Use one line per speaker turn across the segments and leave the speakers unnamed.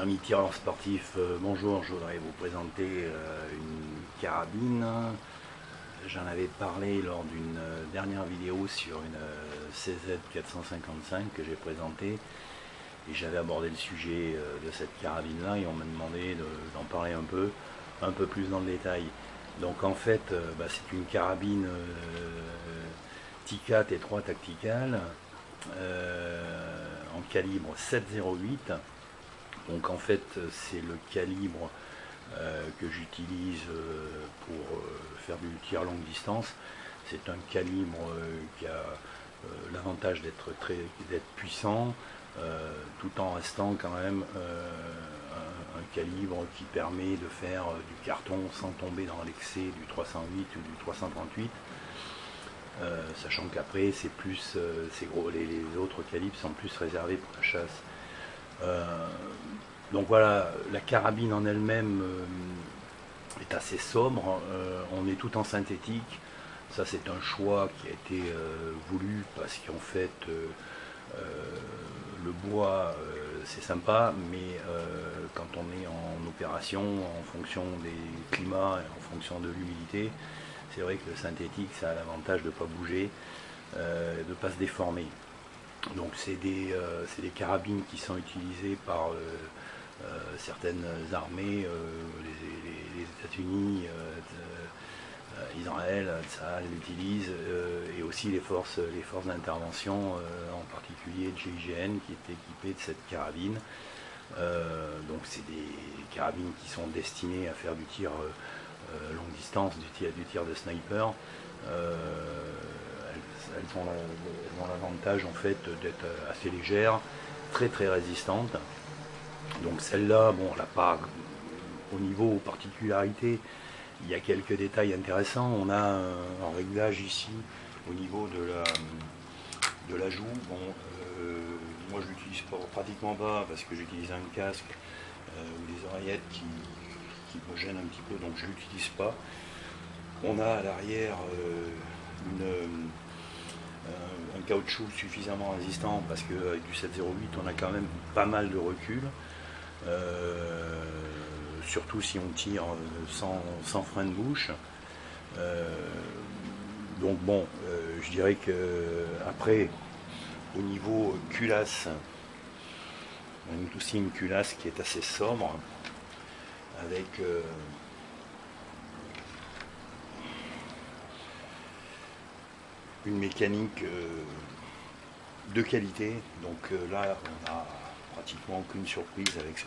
Amis tireurs sportifs, bonjour, je voudrais vous présenter une carabine. J'en avais parlé lors d'une dernière vidéo sur une CZ455 que j'ai présentée et j'avais abordé le sujet de cette carabine là et on m'a demandé d'en parler un peu plus dans le détail. Donc en fait, c'est une carabine Tikka T3 Tactical en calibre 7,08. Donc en fait c'est le calibre que j'utilise pour faire du tir à longue distance. C'est un calibre qui a l'avantage d'être puissant tout en restant quand même un calibre qui permet de faire du carton sans tomber dans l'excès du 308 ou du 338. Sachant qu'après c'est plus les autres calibres sont plus réservés pour la chasse. Donc voilà, la carabine en elle-même est assez sobre, on est tout en synthétique, ça c'est un choix qui a été voulu parce qu'en fait le bois c'est sympa, mais quand on est en opération, en fonction des climats, en fonction de l'humidité, c'est vrai que le synthétique ça a l'avantage de ne pas bouger, de ne pas se déformer. Donc c'est des carabines qui sont utilisées par certaines armées, les États-Unis, Israël, ça l'utilise, et aussi les forces d'intervention, en particulier le GIGN qui est équipé de cette carabine. Donc c'est des carabines qui sont destinées à faire du tir longue distance, du tir de sniper. Elles ont l'avantage en fait d'être assez légères, très résistantes. Donc celle-là, bon, elle n'a pas au niveau particularité, il y a quelques détails intéressants. On a un réglage ici au niveau de la joue. Bon, moi je l'utilise pratiquement pas parce que j'utilise un casque ou des oreillettes qui me gênent un petit peu, donc je ne l'utilise pas. On a à l'arrière un caoutchouc suffisamment résistant parce qu'avec du 7,08 on a quand même pas mal de recul, surtout si on tire sans frein de bouche. Donc bon, je dirais que après au niveau culasse, on a aussi une culasse qui est assez sobre avec une mécanique de qualité. Donc là on n'a pratiquement aucune surprise avec ce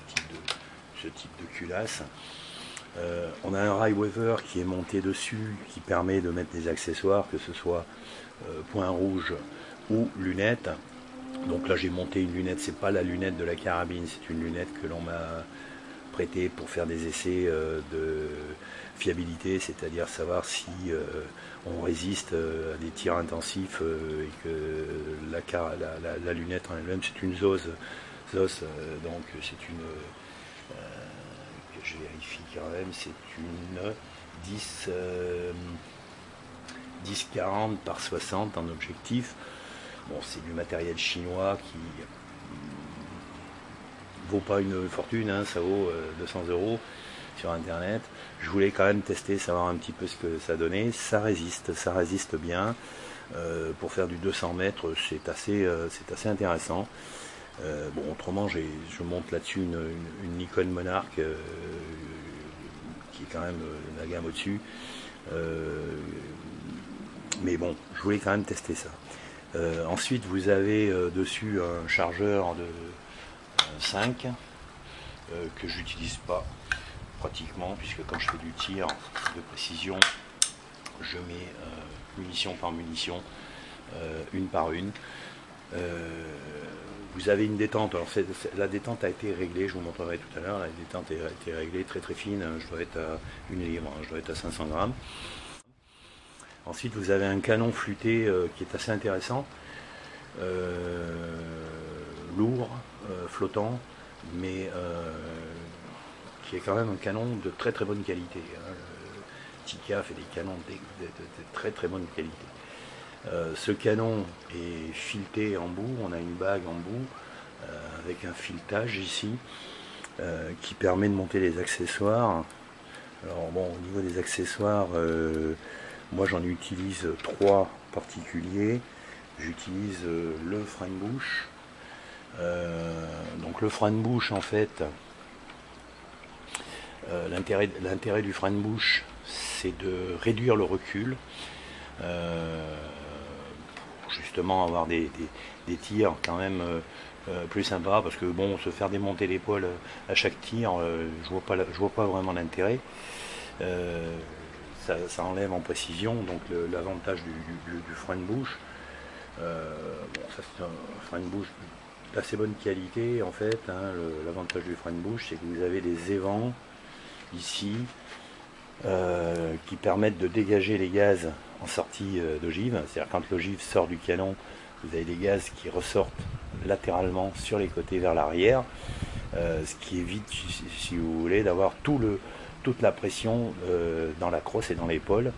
type de culasse. On a un Ryeweather qui est monté dessus, qui permet de mettre des accessoires, que ce soit point rouge ou lunettes. Donc là j'ai monté une lunette, c'est pas la lunette de la carabine, c'est une lunette que l'on m'a prêtée pour faire des essais de fiabilité, c'est-à-dire savoir si on résiste à des tirs intensifs et que la lunette en elle-même c'est une ZOS, donc c'est une que je vérifie quand même, c'est une 10-40 par 60 en objectif. Bon, c'est du matériel chinois qui vaut pas une fortune, hein, ça vaut 200 € sur internet. Je voulais quand même tester, savoir un petit peu ce que ça donnait. Ça résiste bien. Pour faire du 200 mètres, c'est assez intéressant. Bon, autrement, je monte là-dessus une Nikon Monarch qui est quand même la gamme au-dessus. Mais bon, je voulais quand même tester ça. Ensuite, vous avez dessus un chargeur de 5 que j'utilise pas pratiquement, puisque quand je fais du tir de précision, je mets munition par munition, une par une. Vous avez une détente, alors la détente a été réglée, je vous montrerai tout à l'heure, la détente a été réglée très fine, je dois être à 1 livre, je dois être à 500 grammes. Ensuite vous avez un canon flûté qui est assez intéressant, lourd, flottant, mais qui est quand même un canon de très bonne qualité. Tikka fait des canons de très bonne qualité. Ce canon est fileté en bout, on a une bague en bout avec un filetage ici. qui permet de monter les accessoires. Alors bon, au niveau des accessoires, moi j'en utilise 3 particuliers. J'utilise le frein de bouche. Donc le frein de bouche, en fait, l'intérêt du frein de bouche, c'est de réduire le recul, pour justement avoir des tirs quand même plus sympas, parce que bon, se faire démonter l'épaule à chaque tir, je vois pas vraiment l'intérêt. Ça enlève en précision, donc l'avantage du frein de bouche. Bon, ça c'est un frein de bouche d'assez bonne qualité en fait, hein. L'avantage du frein de bouche, c'est que vous avez des évents ici qui permettent de dégager les gaz en sortie d'ogive. C'est-à-dire quand l'ogive sort du canon, vous avez des gaz qui ressortent latéralement sur les côtés vers l'arrière, ce qui évite, si vous voulez, d'avoir toute la pression dans la crosse et dans l'épaule.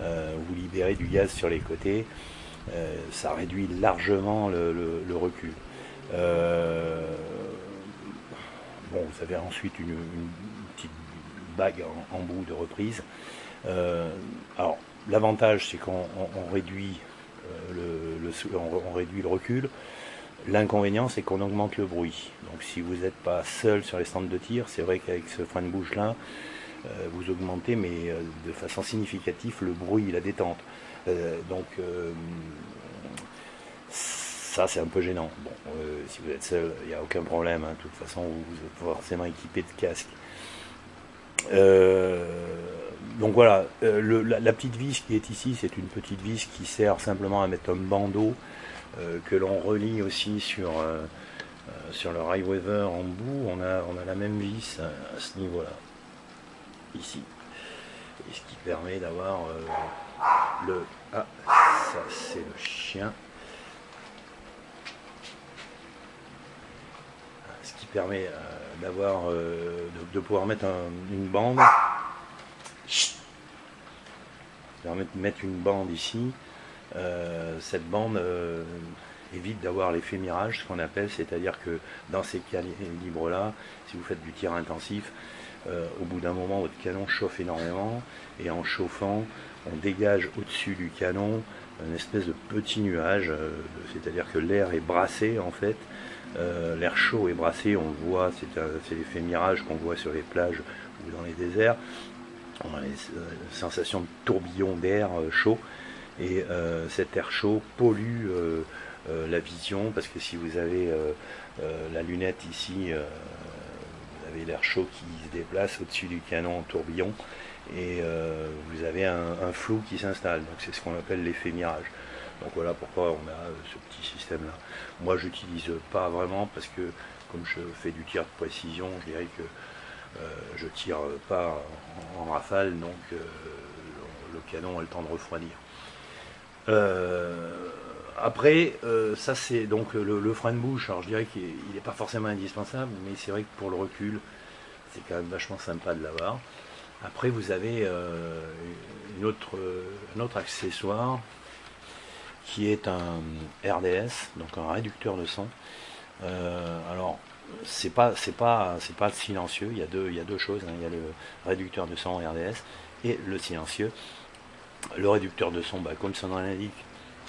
Vous libérez du gaz sur les côtés, ça réduit largement le recul. Bon, vous avez ensuite une petite bague en bout de reprise. Alors l'avantage, c'est qu'on réduit on réduit le recul. L'inconvénient, c'est qu'on augmente le bruit. Donc si vous n'êtes pas seul sur les stands de tir, c'est vrai qu'avec ce frein de bouche là, vous augmentez, mais de façon significative, le bruit, la détente. Donc ça, c'est un peu gênant. Bon, si vous êtes seul, il n'y a aucun problème, hein. De toute façon, vous êtes forcément équipé de casque. Donc voilà, la petite vis qui est ici, c'est une petite vis qui sert simplement à mettre un bandeau que l'on relie aussi sur le Raiweather en bout. On a la même vis à ce niveau-là, ici. Et ce qui permet d'avoir Ah, ça c'est le chien. Ce qui permet d'avoir de pouvoir mettre une bande. Permet de mettre une bande ici. Cette bande évite d'avoir l'effet mirage, ce qu'on appelle, c'est-à-dire que dans ces calibres là, si vous faites du tir intensif, au bout d'un moment votre canon chauffe énormément, et en chauffant on dégage au-dessus du canon une espèce de petit nuage, c'est-à-dire que l'air est brassé en fait, l'air chaud est brassé, on le voit, c'est l'effet mirage qu'on voit sur les plages ou dans les déserts. On a une sensation de tourbillon d'air chaud, et cet air chaud pollue la vision, parce que si vous avez la lunette ici, vous avez l'air chaud qui se déplace au-dessus du canon en tourbillon, et vous avez un flou qui s'installe, donc c'est ce qu'on appelle l'effet mirage. Donc voilà pourquoi on a ce petit système là. Moi j'utilise pas vraiment, parce que comme je fais du tir de précision, je dirais que je tire pas en rafale, donc le canon a le temps de refroidir. Après, ça c'est donc le frein de bouche. Alors je dirais qu'il n'est pas forcément indispensable, mais c'est vrai que pour le recul, c'est quand même vachement sympa de l'avoir. Après, vous avez un autre accessoire qui est un RDS, donc un réducteur de son. Alors, c'est pas silencieux. Il y a deux choses, hein. Il y a le réducteur de son RDS et le silencieux. Le réducteur de son, comme son nom l'indique,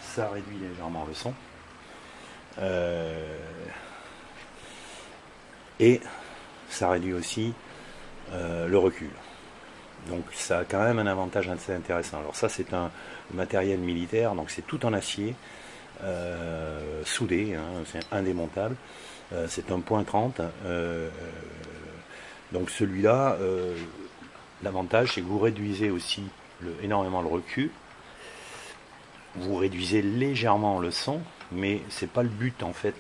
ça réduit légèrement le son. Et ça réduit aussi le recul. Donc ça a quand même un avantage assez intéressant. Alors ça, c'est un matériel militaire, donc c'est tout en acier, soudé, hein, c'est indémontable. C'est un point 30. Donc celui-là, l'avantage, c'est que vous réduisez aussi énormément le recul. Vous réduisez légèrement le son, mais c'est pas le but en fait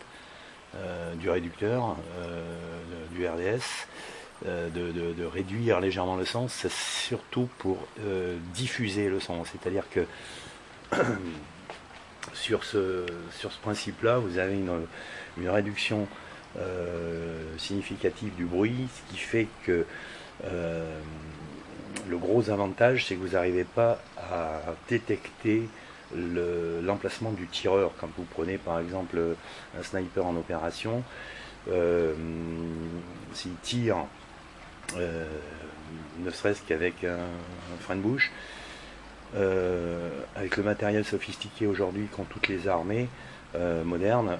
du réducteur, du RDS, de réduire légèrement le son. C'est surtout pour diffuser le son. C'est-à-dire que sur ce principe-là, vous avez une réduction significative du bruit, ce qui fait que le gros avantage, c'est que vous n'arrivez pas à détecter l'emplacement du tireur. Quand vous prenez par exemple un sniper en opération, s'il tire, ne serait-ce qu'avec un frein de bouche, avec le matériel sophistiqué aujourd'hui qu'ont toutes les armées modernes,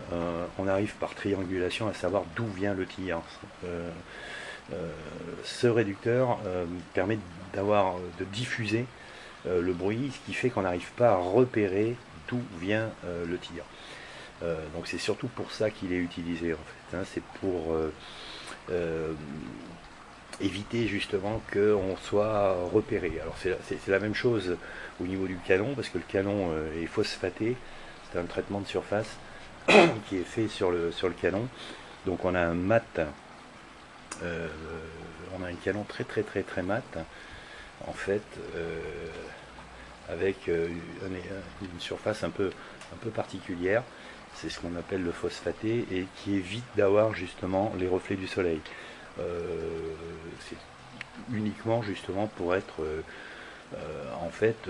on arrive par triangulation à savoir d'où vient le tir. Ce réducteur permet de diffuser le bruit, ce qui fait qu'on n'arrive pas à repérer d'où vient le tir. Donc c'est surtout pour ça qu'il est utilisé en fait, hein. C'est pour éviter justement qu'on soit repéré. Alors c'est la même chose au niveau du canon, parce que le canon est phosphaté, c'est un traitement de surface qui est fait sur le canon. Donc on a un mat, on a un canon très mat en fait, avec une surface un peu particulière. C'est ce qu'on appelle le phosphaté, et qui évite d'avoir justement les reflets du soleil. C'est uniquement justement pour être en fait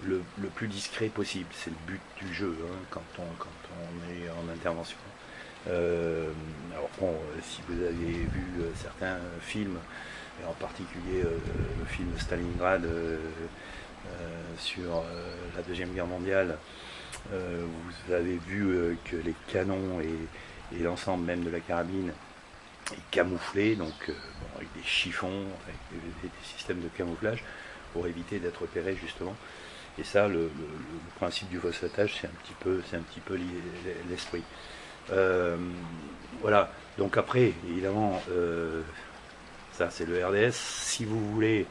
le plus discret possible. C'est le but du jeu, hein, quand on est en intervention. Alors bon, si vous avez vu certains films, et en particulier le film Stalingrad sur la Deuxième Guerre mondiale, vous avez vu que les canons et l'ensemble même de la carabine est camouflé, donc avec des chiffons, avec des systèmes de camouflage pour éviter d'être repéré justement. Et ça, le principe du phosphatage, c'est un petit peu l'esprit. Voilà. Donc après, évidemment, ça c'est le RDS. Si vous voulez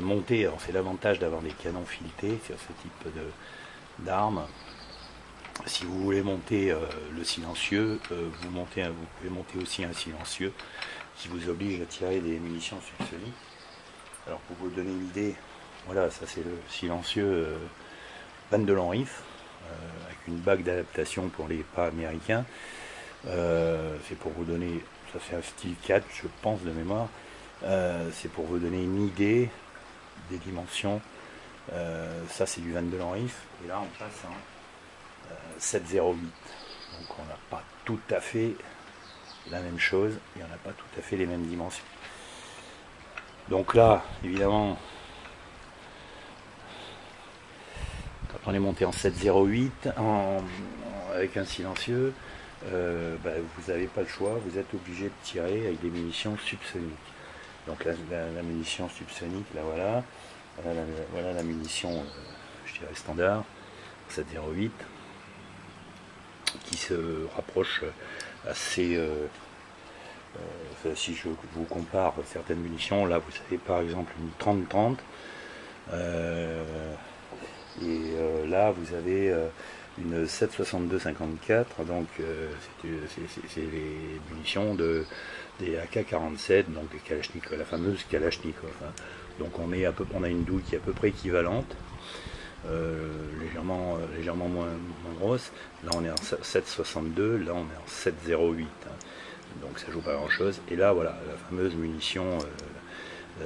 monter, alors c'est l'avantage d'avoir des canons filetés sur ce type d'armes. Si vous voulez monter le silencieux, vous pouvez monter aussi un silencieux qui vous oblige à tirer des munitions subsoniques. Alors pour vous donner une idée, voilà, ça c'est le silencieux Van de Lanrief, avec une bague d'adaptation pour les pas américains. C'est pour vous donner, ça c'est un style 4 je pense de mémoire, c'est pour vous donner une idée des dimensions. Ça c'est du Van de Lanrief, et là on passe en 708, donc on n'a pas tout à fait la même chose, et on n'a pas tout à fait les mêmes dimensions. Donc là, évidemment, quand on est monté en 708 avec un silencieux, vous n'avez pas le choix, vous êtes obligé de tirer avec des munitions subsoniques. Donc la munition subsonique, là voilà la munition, je dirais standard, 708, qui se rapproche assez, si je vous compare certaines munitions, là vous avez par exemple une 30-30, là vous avez une 7,62-54, donc c'est les munitions des AK-47, donc des Kalachnikov, la fameuse Kalachnikov, hein. Donc on a une douille qui est à peu près équivalente, légèrement moins grosse. Là on est en 7,62, là on est en 7,08, hein. Donc ça joue pas grand chose. Et là voilà la fameuse munition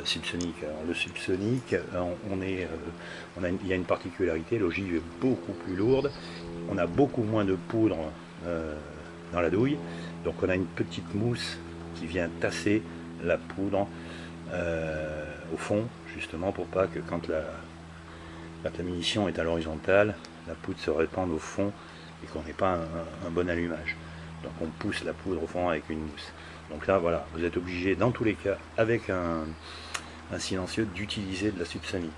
subsonique. Alors le subsonique, il y a une particularité, l'ogive est beaucoup plus lourde, on a beaucoup moins de poudre dans la douille, donc on a une petite mousse qui vient tasser la poudre au fond, justement pour pas que quand la munition est à l'horizontale, la poudre se répande au fond et qu'on n'ait pas un bon allumage. Donc on pousse la poudre au fond avec une mousse. Donc là voilà, vous êtes obligé dans tous les cas avec un silencieux d'utiliser de la subsonique.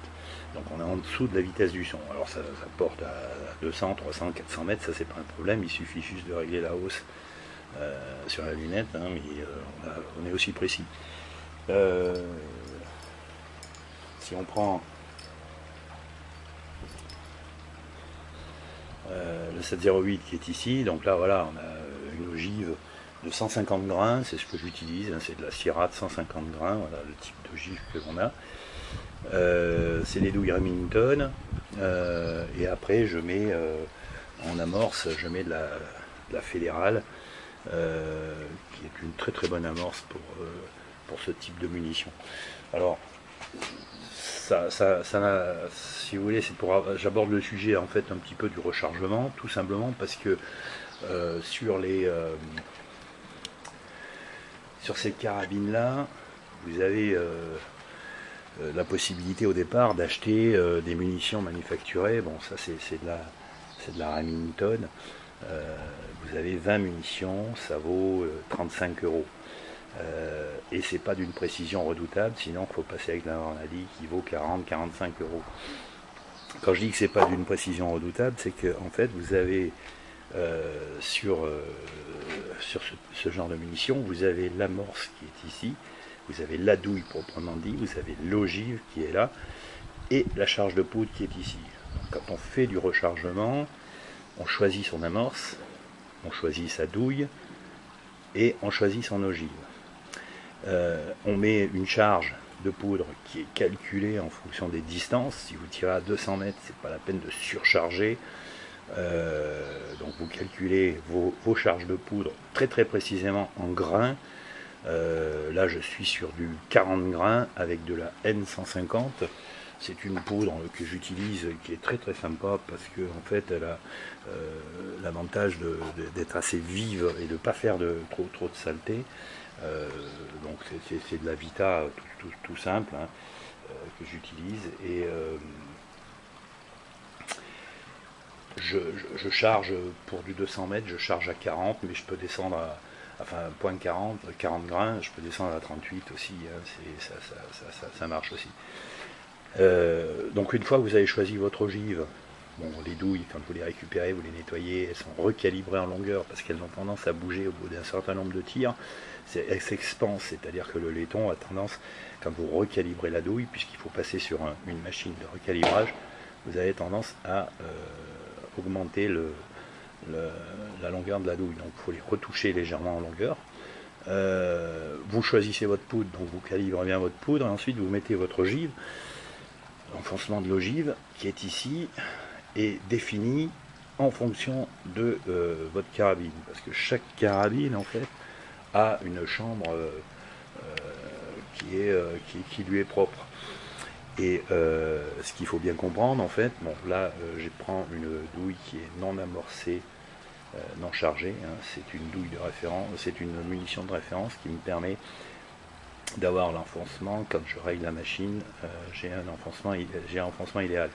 Donc on est en dessous de la vitesse du son. Alors ça porte à 200, 300, 400 mètres, ça c'est pas un problème, il suffit juste de régler la hausse sur la lunette, hein, mais on est aussi précis. Si on prend le 708 qui est ici, donc là voilà, on a une ogive de 150 grains, c'est ce que j'utilise, hein, c'est de la Syrah de 150 grains, voilà le type d'ogive que l'on a. C'est les douilles Remington, et après je mets en amorce, je mets de la fédérale, qui est une très bonne amorce pour ce type de munition. Alors si vous voulez, j'aborde le sujet en fait un petit peu du rechargement, tout simplement parce que Sur ces carabines-là, vous avez la possibilité au départ d'acheter des munitions manufacturées. Bon, ça c'est de la Remington. Vous avez 20 munitions, ça vaut 35 euros. Et c'est pas d'une précision redoutable, sinon il faut passer avec la Hornady qui vaut 40-45 euros. Quand je dis que c'est pas d'une précision redoutable, c'est que en fait vous avez sur ce genre de munitions, vous avez l'amorce qui est ici, vous avez la douille proprement dit, vous avez l'ogive qui est là, et la charge de poudre qui est ici. Donc, quand on fait du rechargement, on choisit son amorce, on choisit sa douille, et on choisit son ogive. On met une charge de poudre qui est calculée en fonction des distances. Si vous tirez à 200 mètres, c'est pas la peine de surcharger. Donc vous calculez vos charges de poudre très très précisément en grains. Là je suis sur du 40 grains avec de la N150. C'est une poudre que j'utilise qui est très très sympa parce que en fait elle a l'avantage d'être assez vive et de ne pas faire trop de saleté. Donc c'est de la Vita tout simple hein, que j'utilise et je charge pour du 200 mètres, je charge à 40, mais je peux descendre à enfin point 40 grains, je peux descendre à 38 aussi, hein, ça marche aussi. Donc une fois que vous avez choisi votre ogive, bon, les douilles, quand vous les récupérez, vous les nettoyez, elles sont recalibrées en longueur parce qu'elles ont tendance à bouger au bout d'un certain nombre de tirs. Elles s'expansent, c'est-à-dire que le laiton a tendance, quand vous recalibrez la douille, puisqu'il faut passer sur une machine de recalibrage, vous avez tendance à augmenter la longueur de la douille. Donc il faut les retoucher légèrement en longueur. Vous choisissez votre poudre, donc vous calibrez bien votre poudre, et ensuite vous mettez votre ogive. L'enfoncement de l'ogive qui est ici est défini en fonction de votre carabine, parce que chaque carabine en fait a une chambre qui lui est propre. Et ce qu'il faut bien comprendre en fait, bon là je prends une douille qui est non amorcée, non chargée, hein, c'est une douille de référence, c'est une munition de référence qui me permet d'avoir l'enfoncement. Quand je règle la machine, j'ai un enfoncement idéal.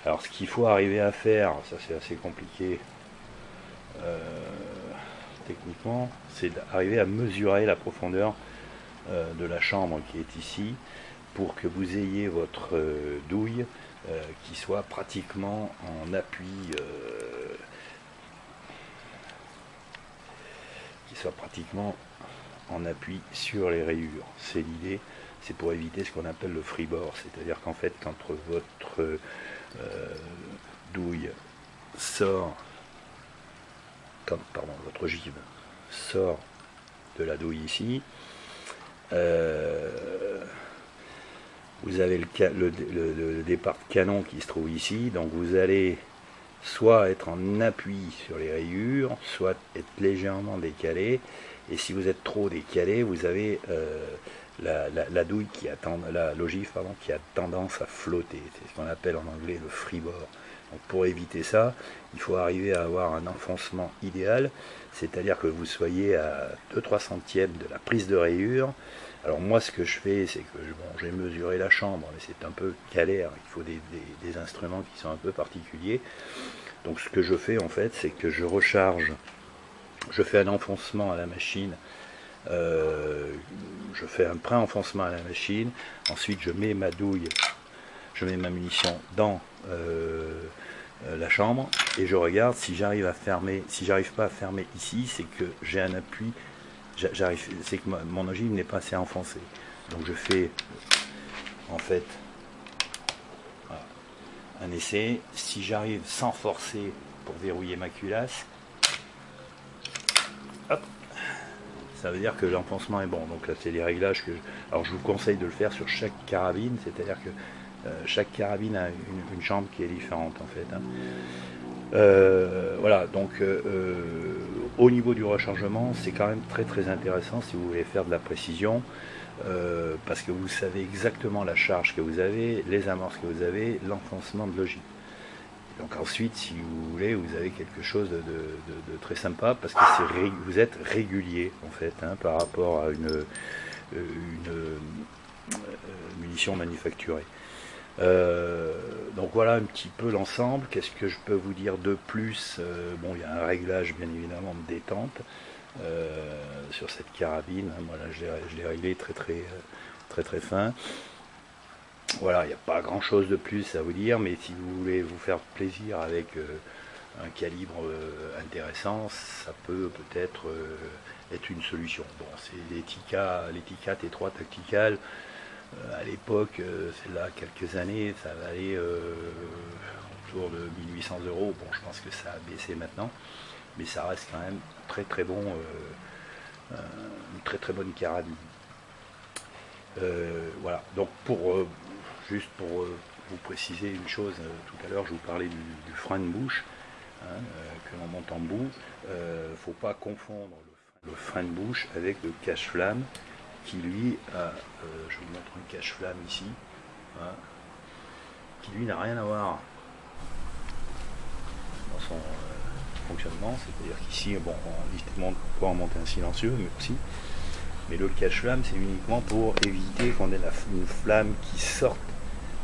Alors ce qu'il faut arriver à faire, ça c'est assez compliqué techniquement, c'est d'arriver à mesurer la profondeur de la chambre qui est ici pour que vous ayez votre douille qui soit pratiquement en appui sur les rayures. C'est l'idée, c'est pour éviter ce qu'on appelle le freeboard, c'est-à-dire qu'en fait quand votre douille sort, votre ogive sort de la douille ici, vous avez le départ de canon qui se trouve ici, donc vous allez soit être en appui sur les rayures, soit être légèrement décalé, et si vous êtes trop décalé, vous avez la douille l'ogive qui a tendance à flotter. C'est ce qu'on appelle en anglais le freeboard. Donc pour éviter ça, il faut arriver à avoir un enfoncement idéal, c'est-à-dire que vous soyez à 2-3 centièmes de la prise de rayure. Alors moi ce que je fais, c'est que j'ai mesuré la chambre, mais c'est un peu galère, il faut des instruments qui sont un peu particuliers. Donc ce que je fais en fait, c'est que je recharge, je fais un enfoncement à la machine, je fais un pré-enfoncement à la machine, ensuite je mets ma douille, je mets ma munition dans la chambre et je regarde si j'arrive à fermer. Si j'arrive pas à fermer ici, c'est que j'ai un appui, c'est que mon ogive n'est pas assez enfoncée. Donc je fais en fait un essai. Si j'arrive sans forcer pour verrouiller ma culasse, hop, ça veut dire que l'enfoncement est bon. Donc là c'est les réglages que alors je vous conseille de le faire sur chaque carabine, c'est-à-dire que chaque carabine a une chambre qui est différente en fait, hein. Voilà, donc au niveau du rechargement, c'est quand même très très intéressant si vous voulez faire de la précision, parce que vous savez exactement la charge que vous avez, les amorces que vous avez, l'enfoncement de l'ogive. Donc ensuite, si vous voulez, vous avez quelque chose de très sympa parce que vous êtes régulier en fait hein, par rapport à une munition manufacturée. Donc voilà un petit peu l'ensemble. Qu'est-ce que je peux vous dire de plus? Bon, il y a un réglage bien évidemment de détente sur cette carabine. Voilà, je l'ai réglé très fin. Voilà, il n'y a pas grand chose de plus à vous dire, mais si vous voulez vous faire plaisir avec un calibre intéressant, ça peut peut-être être une solution. Bon, c'est les Tikka T3 Tactical. À l'époque, c'est là quelques années, ça valait autour de 1800 euros. Bon, je pense que ça a baissé maintenant, mais ça reste quand même très bon, une très bonne carabine. Voilà, donc juste pour vous préciser une chose, tout à l'heure je vous parlais du frein de bouche hein, que l'on monte en bout. Faut pas confondre le frein de bouche avec le cache-flamme qui lui a, je vous montre un cache-flamme ici, hein, qui lui n'a rien à voir dans son fonctionnement, c'est-à-dire qu'ici, bon, on peut en monter un silencieux, mais aussi, mais le cache-flamme c'est uniquement pour éviter qu'on ait une flamme qui sorte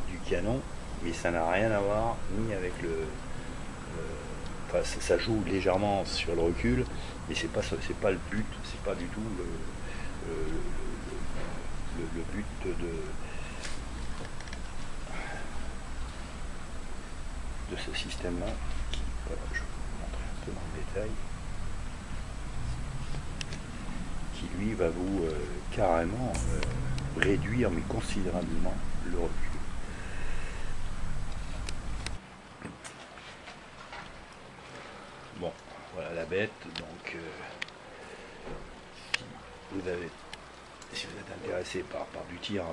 du canon, mais ça n'a rien à voir ni avec enfin, ça joue légèrement sur le recul, mais c'est pas le but, c'est pas du tout le but de ce système-là, qui, voilà, je vais vous montrer un peu dans le détail, qui lui va vous carrément réduire, mais considérablement, le recul. Bon, voilà la bête, donc si vous êtes intéressé par du tir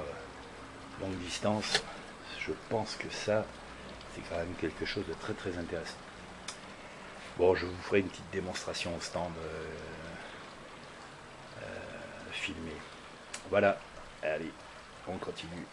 longue distance, je pense que ça, c'est quand même quelque chose de très intéressant. Bon, je vous ferai une petite démonstration au stand filmée. Voilà, allez, on continue.